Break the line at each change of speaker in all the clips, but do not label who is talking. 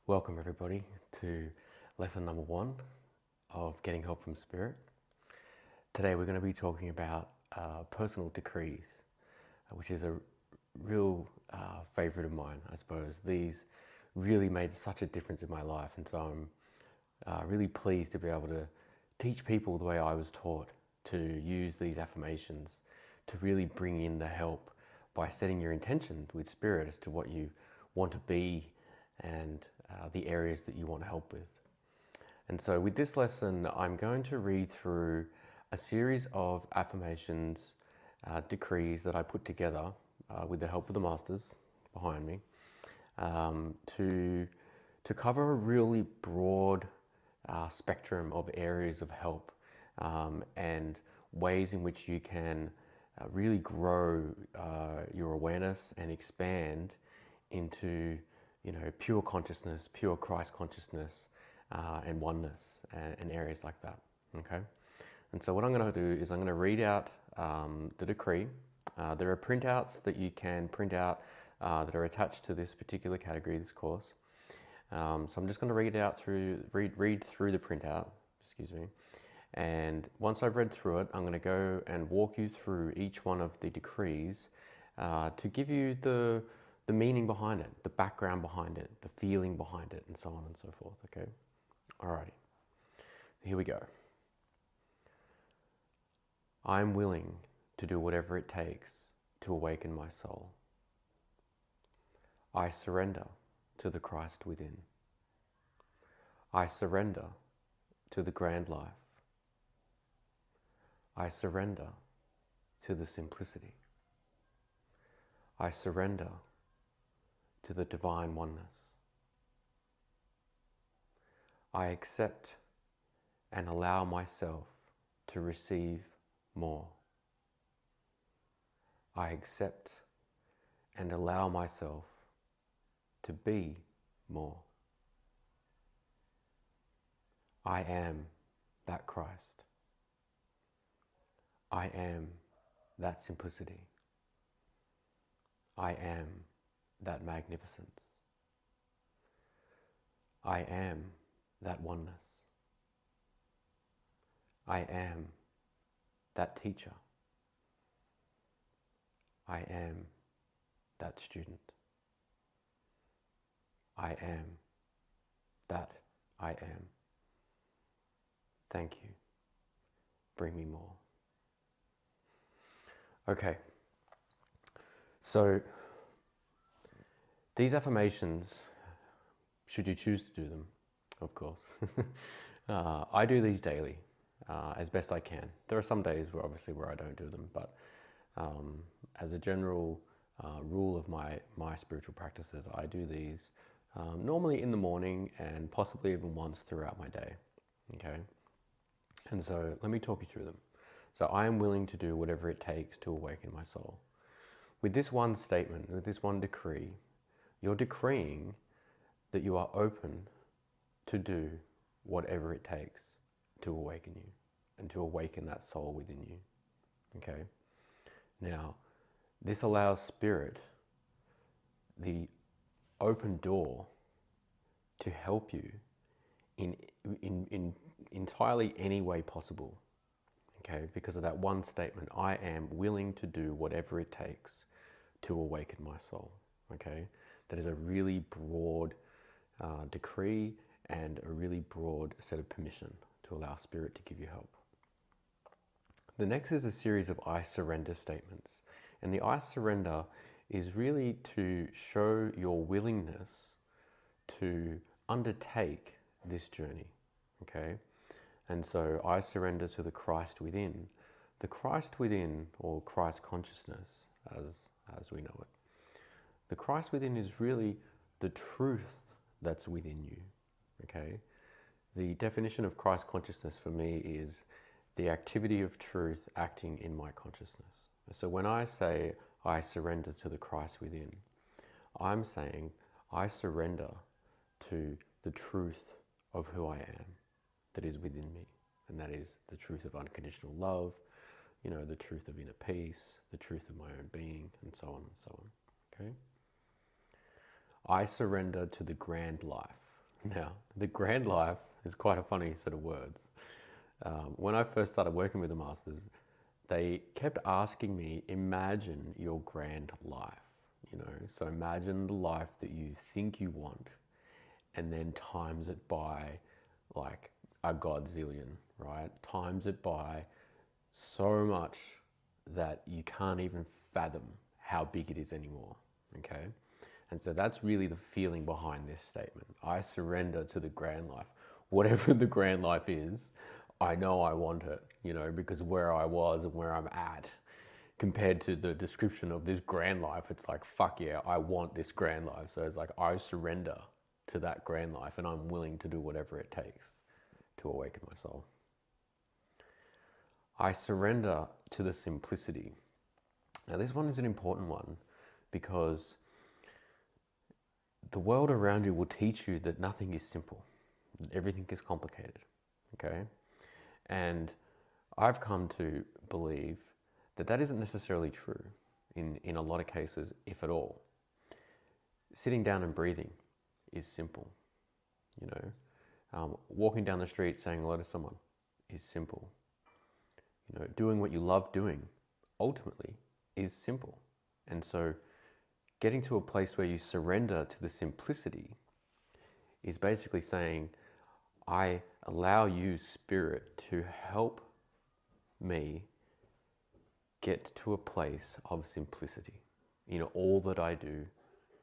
Welcome everybody to lesson number 1 of Getting Help from Spirit. Today we're going to be talking about personal decrees, which is a real favorite of mine, I suppose. These really made such a difference in my life, and so I'm really pleased to be able to teach people the way I was taught, to use these affirmations to really bring in the help by setting your intention with Spirit as to what you want to be and the areas that you want help with. And so with this lesson, I'm going to read through a series of affirmations, decrees that I put together with the help of the masters behind me, to cover a really broad spectrum of areas of help, and ways in which you can really grow your awareness and expand into pure consciousness, pure Christ consciousness, and oneness, and areas like that. Okay, and so what I'm going to do is I'm going to read out the decree. There are printouts that you can print out that are attached to this particular category, this course. So I'm just going to read through the printout. Excuse me. And once I've read through it, I'm going to go and walk you through each one of the decrees to give you the meaning behind it, the background behind it, the feeling behind it, and so on and so forth, okay? Alrighty, so here we go. I'm willing to do whatever it takes to awaken my soul. I surrender to the Christ within. I surrender to the grand life. I surrender to the simplicity. I surrender to the divine oneness. I accept and allow myself to receive more. I accept and allow myself to be more. I am that Christ. I am that simplicity. I am that magnificence. I am that oneness. I am that teacher. I am that student. I am that I am. Thank you. Bring me more. Okay, so these affirmations, should you choose to do them, of course, I do these daily as best I can. There are some days where I don't do them, but as a general rule of my spiritual practices, I do these normally in the morning and possibly even once throughout my day, okay? And so let me talk you through them. So I am willing to do whatever it takes to awaken my soul. With this one statement, with this one decree, you're decreeing that you are open to do whatever it takes to awaken you and to awaken that soul within you. Okay? Now, this allows Spirit the open door to help you in entirely any way possible. Okay? Because of that one statement, I am willing to do whatever it takes to awaken my soul. Okay? That is a really broad decree and a really broad set of permission to allow Spirit to give you help. The next is a series of I surrender statements. And the I surrender is really to show your willingness to undertake this journey. Okay? And so I surrender to the Christ within. The Christ within, or Christ consciousness, as we know it. The Christ within is really the truth that's within you, okay? The definition of Christ consciousness for me is the activity of truth acting in my consciousness. So when I say I surrender to the Christ within, I'm saying I surrender to the truth of who I am that is within me. And that is the truth of unconditional love, the truth of inner peace, the truth of my own being, and so on, okay? I surrender to the grand life. Now, the grand life is quite a funny set of words. When I first started working with the masters, they kept asking me, imagine your grand life. So imagine the life that you think you want, and then times it by like a godzillion, right? Times it by so much that you can't even fathom how big it is anymore. Okay? And so that's really the feeling behind this statement. I surrender to the grand life. Whatever the grand life is, I know I want it, because where I was and where I'm at compared to the description of this grand life, it's like, fuck yeah, I want this grand life. So it's like, I surrender to that grand life and I'm willing to do whatever it takes to awaken my soul. I surrender to the simplicity. Now, this one is an important one because the world around you will teach you that nothing is simple, everything is complicated. Okay? And I've come to believe that that isn't necessarily true in a lot of cases, if at all. Sitting down and breathing is simple. Walking down the street saying hello to someone is simple. Doing what you love doing ultimately is simple. And so getting to a place where you surrender to the simplicity is basically saying, I allow you, Spirit, to help me get to a place of simplicity in all that I do,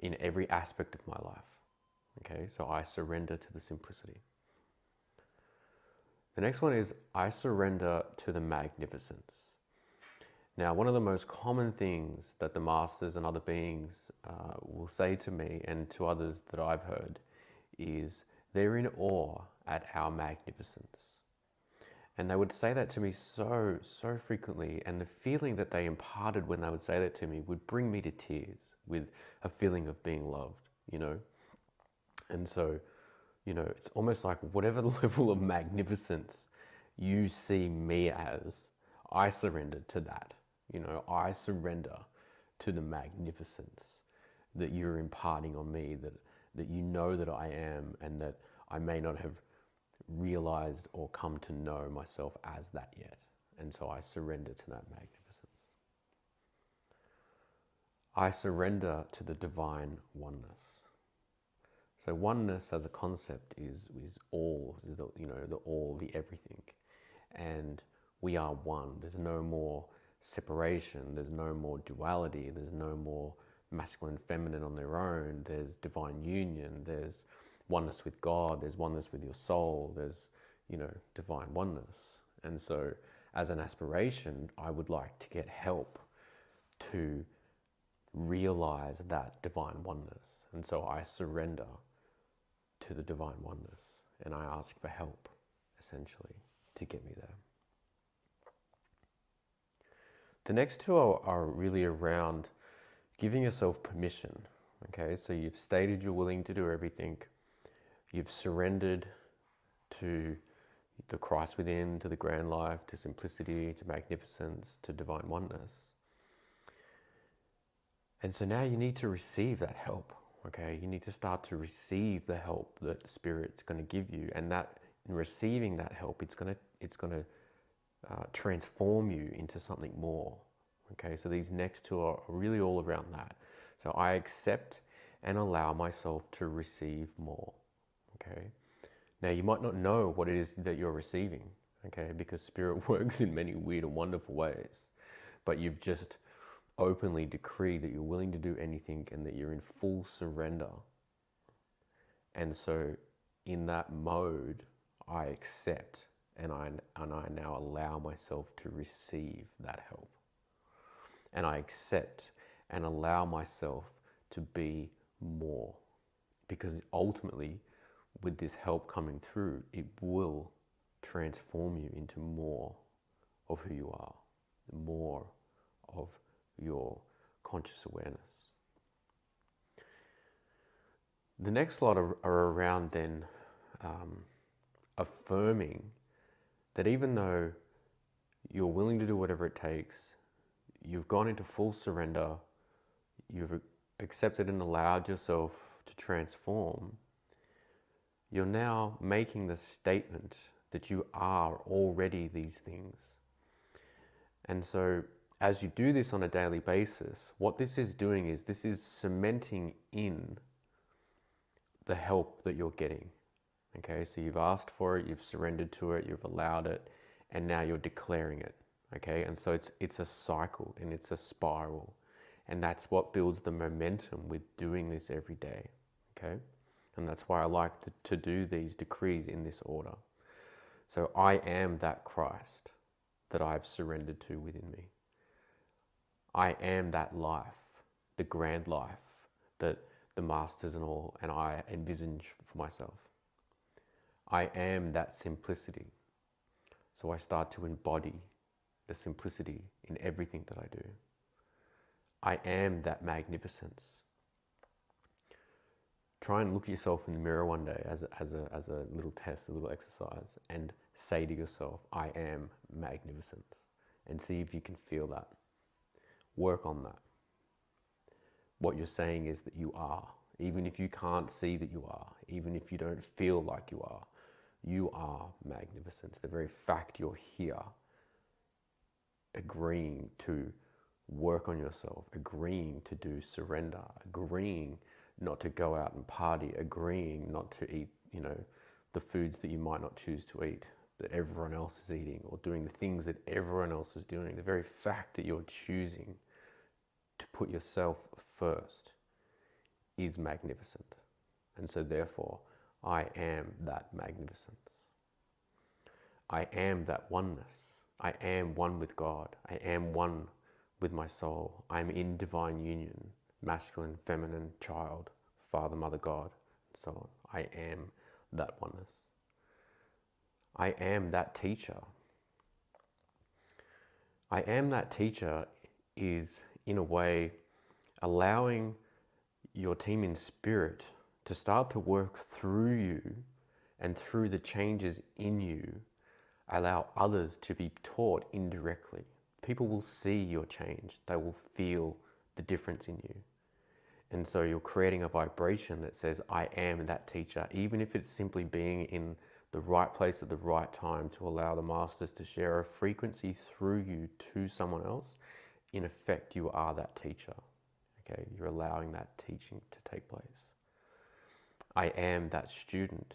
in every aspect of my life. Okay, so I surrender to the simplicity. The next one is I surrender to the magnificence. Now, one of the most common things that the masters and other beings will say to me and to others that I've heard is they're in awe at our magnificence. And they would say that to me so frequently. And the feeling that they imparted when they would say that to me would bring me to tears with a feeling of being loved, And so, it's almost like whatever level of magnificence you see me as, I surrender to that. I surrender to the magnificence that you're imparting on me, that you know that I am, and that I may not have realized or come to know myself as that yet. And so I surrender to that magnificence. I surrender to the divine oneness. So oneness as a concept is all, is the all, the everything. And we are one. There's no more separation. There's no more duality. There's no more masculine, feminine on their own. There's divine union. There's oneness with God. There's oneness with your soul. There's, divine oneness. And so as an aspiration, I would like to get help to realize that divine oneness. And so I surrender to the divine oneness and I ask for help, essentially, to get me there. The next two are really around giving yourself permission. Okay, so you've stated you're willing to do everything. You've surrendered to the Christ within, to the grand life, to simplicity, to magnificence, to divine oneness. And so now you need to receive that help. Okay, you need to start to receive the help that Spirit's going to give you, and that in receiving that help, it's going to transform you into something more. Okay, so these next two are really all around that. So I accept and allow myself to receive more. Okay, now you might not know what it is that you're receiving. Okay, because Spirit works in many weird and wonderful ways, but you've just openly decree that you're willing to do anything and that you're in full surrender. And so in that mode, I accept and I now allow myself to receive that help. And I accept and allow myself to be more. Because ultimately, with this help coming through, it will transform you into more of who you are, more of your conscious awareness. The next lot are around then affirming that even though you're willing to do whatever it takes, you've gone into full surrender, you've accepted and allowed yourself to transform, you're now making the statement that you are already these things. And so as you do this on a daily basis, what this is doing is this is cementing in the help that you're getting. Okay, so you've asked for it, you've surrendered to it, you've allowed it, and now you're declaring it. Okay, and so it's a cycle and it's a spiral. And that's what builds the momentum with doing this every day. Okay, and that's why I like to do these decrees in this order. So I am that Christ that I've surrendered to within me. I am that life, the grand life that the masters and all and I envisage for myself. I am that simplicity. So I start to embody the simplicity in everything that I do. I am that magnificence. Try and look at yourself in the mirror one day as a little test, a little exercise, and say to yourself, I am magnificence, and see if you can feel that. Work on that. What you're saying is that you are, even if you can't see that you are, even if you don't feel like you are magnificence. The very fact you're here, agreeing to work on yourself, agreeing to do surrender, agreeing not to go out and party, agreeing not to eat, the foods that you might not choose to eat, that everyone else is eating, or doing the things that everyone else is doing. The very fact that you're choosing to put yourself first is magnificent. And so therefore, I am that magnificence. I am that oneness. I am one with God. I am one with my soul. I am in divine union, masculine, feminine, child, Father, Mother, God, and so on. I am that oneness. I am that teacher. I am that teacher is, in a way, allowing your team in spirit to start to work through you and through the changes in you, allow others to be taught indirectly. People will see your change. They will feel the difference in you. And so you're creating a vibration that says, I am that teacher, even if it's simply being in the right place at the right time to allow the masters to share a frequency through you to someone else. In effect, you are that teacher. Okay, you're allowing that teaching to take place. I am that student.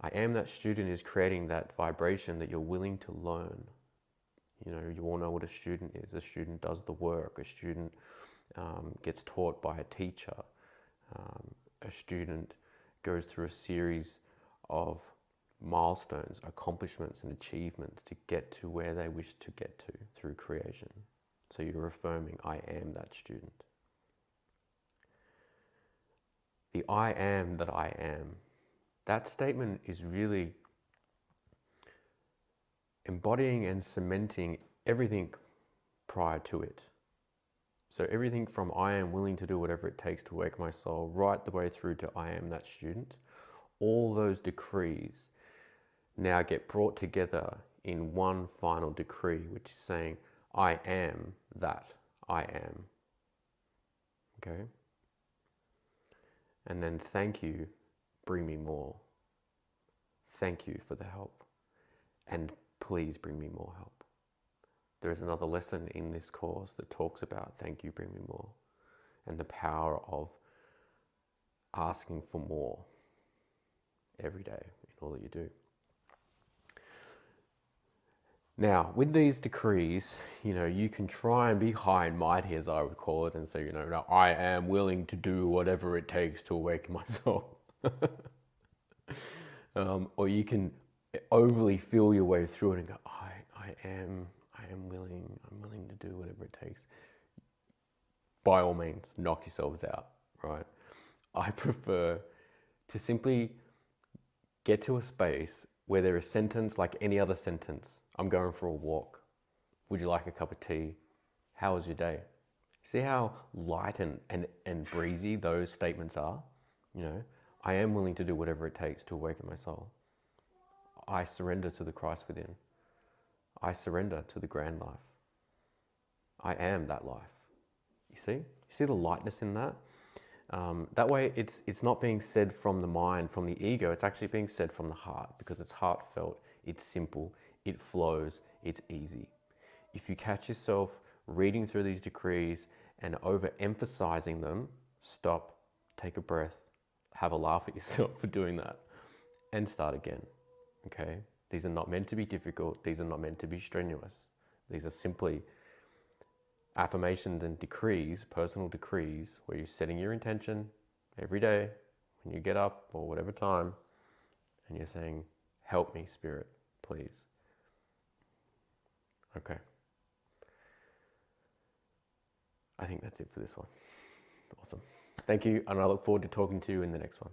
I am that student is creating that vibration that you're willing to learn. You all know what a student is. A student does the work. A student gets taught by a teacher. A student goes through a series of milestones, accomplishments and achievements to get to where they wish to get to through creation. So you're affirming, I am that student. The I am that I am. That statement is really embodying and cementing everything prior to it. So everything from I am willing to do whatever it takes to wake my soul, right the way through to I am that student, all those decrees now get brought together in one final decree, which is saying, I am that I am. Okay? And then thank you, bring me more. Thank you for the help. And please bring me more help. There is another lesson in this course that talks about thank you, bring me more, and the power of asking for more every day in all that you do. Now, with these decrees, you can try and be high and mighty, as I would call it, and say, no, I am willing to do whatever it takes to awaken my soul. Or you can overly feel your way through it and go, I'm willing to do whatever it takes. By all means, knock yourselves out, right? I prefer to simply get to a space where there is a sentence like any other sentence. I'm going for a walk. Would you like a cup of tea? How was your day? See how light and breezy those statements are? I am willing to do whatever it takes to awaken my soul. I surrender to the Christ within. I surrender to the grand life. I am that life. You see the lightness in that? That way, it's not being said from the mind, from the ego. It's actually being said from the heart because it's heartfelt, it's simple, it flows, it's easy. If you catch yourself reading through these decrees and overemphasizing them, stop, take a breath, have a laugh at yourself for doing that, and start again. Okay? These are not meant to be difficult. These are not meant to be strenuous. These are simply affirmations and decrees, personal decrees, where you're setting your intention every day when you get up or whatever time, and you're saying, help me, Spirit, please. Okay. I think that's it for this one. Awesome. Thank you, and I look forward to talking to you in the next one.